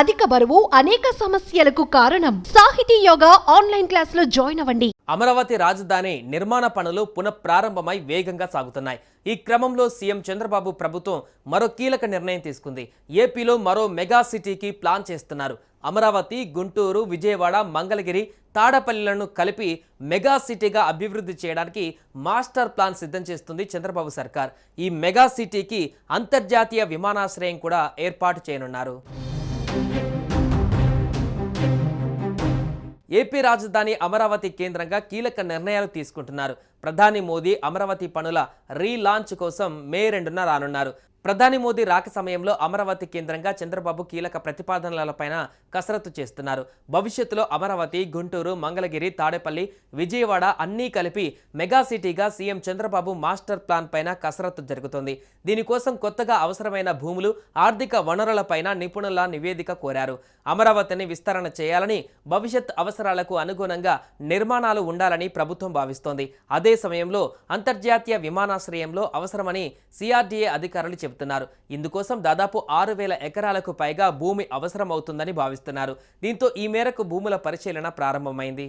అధిక బరువు అనేక సమస్యలకు కారణం. సాహితీ యోగా ఆన్లైన్ క్లాసులో జాయిన్ అవ్వండి. అమరావతి రాజధాని నిర్మాణ పనులు పునఃప్రారంభమై వేగంగా సాగుతున్నాయి. ఈ క్రమంలో సీఎం చంద్రబాబు ప్రభుత్వం మరో కీలక నిర్ణయం తీసుకుంది. ఏపీలో మరో మెగా సిటీకి ప్లాన్ చేస్తున్నారు. అమరావతి, గుంటూరు, విజయవాడ, మంగళగిరి, తాడపల్లిలను కలిపి మెగా సిటీగా అభివృద్ధి చేయడానికి మాస్టర్ ప్లాన్ సిద్ధం చేస్తుంది చంద్రబాబు సర్కార్. ఈ మెగా సిటీకి అంతర్జాతీయ విమానాశ్రయం కూడా ఏర్పాటు చేయనున్నారు. ఏపీ రాజధాని అమరావతి కేంద్రంగా కీలక నిర్ణయాలు తీసుకుంటున్నారు. ప్రధాని మోదీ అమరావతి పనుల రీలాంచ్ కోసం మే 2న రానున్నారు. ప్రధాని మోదీ రాక సమయంలో అమరావతి కేంద్రంగా చంద్రబాబు కీలక ప్రతిపాదనలపైన కసరత్తు చేస్తున్నారు. భవిష్యత్తులో అమరావతి, గుంటూరు, మంగళగిరి, తాడేపల్లి, విజయవాడ అన్నీ కలిపి మెగా సిటీగా సీఎం చంద్రబాబు మాస్టర్ ప్లాన్ పైన కసరత్తు జరుగుతోంది. దీనికోసం కొత్తగా అవసరమైన భూములు, ఆర్థిక వనరులపైన నిపుణుల నివేదిక కోరారు. అమరావతిని విస్తరణ చేయాలని, భవిష్యత్ అవసరాలకు అనుగుణంగా నిర్మాణాలు ఉండాలని ప్రభుత్వం భావిస్తోంది. అదే సమయంలో అంతర్జాతీయ విమానాశ్రయంలో అవసరమని సిఆర్డీఏ అధికారులు చెబుతున్నారు. ఇందుకోసం దాదాపు 6,000 ఎకరాలకు పైగా భూమి అవసరమవుతుందని భావిస్తున్నారు. దీంతో ఈ మేరకు భూముల పరిశీలన ప్రారంభమైంది.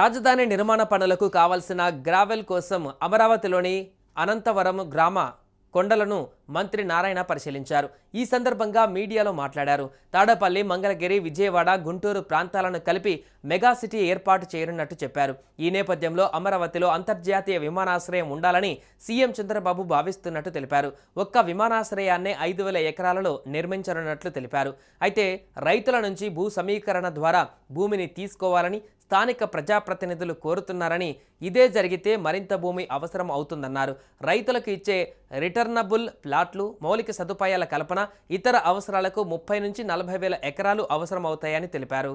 రాజధాని నిర్మాణ పనులకు కావాల్సిన గ్రావెల్ కోసం అమరావతిలోని అనంతవరం గ్రామ కొండలను మంత్రి నారాయణ పరిశీలించారు. ఈ సందర్భంగా మీడియాలో మాట్లాడారు. తాడపల్లి, మంగళగిరి, విజయవాడ, గుంటూరు ప్రాంతాలను కలిపి మెగా సిటీ ఏర్పాటు చేయనున్నట్టు చెప్పారు. ఈ నేపథ్యంలో అమరావతిలో అంతర్జాతీయ విమానాశ్రయం ఉండాలని సీఎం చంద్రబాబు భావిస్తున్నట్టు తెలిపారు. ఒక్క విమానాశ్రయాన్నే 5,000 ఎకరాలలో నిర్మించనున్నట్లు తెలిపారు. అయితే రైతుల నుంచి భూ సమీకరణ ద్వారా భూమిని తీసుకోవాలని స్థానిక ప్రజాప్రతినిధులు కోరుతున్నారని, ఇదే జరిగితే మరింత భూమి అవసరం అవుతుందన్నారు. రైతులకు ఇచ్చే రిటర్నబుల్ ప్లాట్లు, మౌలిక సదుపాయాల కల్పన, ఇతర అవసరాలకు 30 నుంచి 40,000 ఎకరాలు అవసరమవుతాయని తెలిపారు.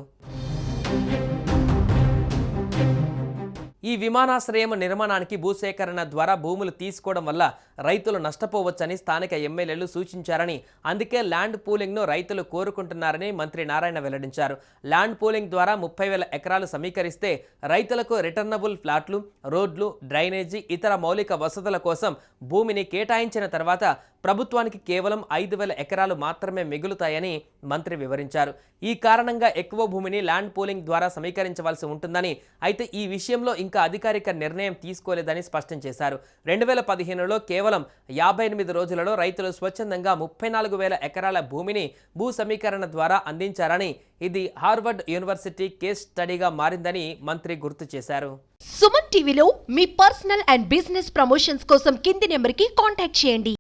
ఈ విమానాశ్రయం నిర్మాణానికి భూసేకరణ ద్వారా భూములు తీసుకోవడం వల్ల రైతులు నష్టపోవచ్చని స్థానిక ఎమ్మెల్యేలు సూచించారని, అందుకే ల్యాండ్ పూలింగ్ను రైతులు కోరుకుంటున్నారని మంత్రి నారాయణ వెల్లడించారు. ల్యాండ్ పూలింగ్ ద్వారా 30,000 ఎకరాలు సమీకరిస్తే రైతులకు రిటర్నబుల్ ఫ్లాట్లు, రోడ్లు, డ్రైనేజీ, ఇతర మౌలిక వసతుల కోసం భూమిని కేటాయించిన తర్వాత ప్రభుత్వానికి కేవలం 5,000 ఎకరాలు మాత్రమే మిగులుతాయని మంత్రి వివరించారు. ఈ కారణంగా ఎక్కువ భూమిని ల్యాండ్ పూలింగ్ ద్వారా సమీకరించవలసి ఉంటుందని, అయితే ఈ విషయంలో ఇంకా అధికారిక నిర్ణయం తీసుకోలేదని స్పష్టం చేశారు. 2015లో కేవలం 58 రోజులలో రైతులు స్వచ్ఛందంగా 34,000 ఎకరాల భూమిని భూ సమీకరణ ద్వారా అందించారని, ఇది హార్వర్డ్ యూనివర్సిటీ కేస్ స్టడీగా మారిందని మంత్రి గుర్తు చేశారు. సుమన్ టీవీలో మీ పర్సనల్ అండ్ బిజినెస్ ప్రమోషన్స్ కోసం కింది నెంబర్కి కాంటాక్ట్ చేయండి.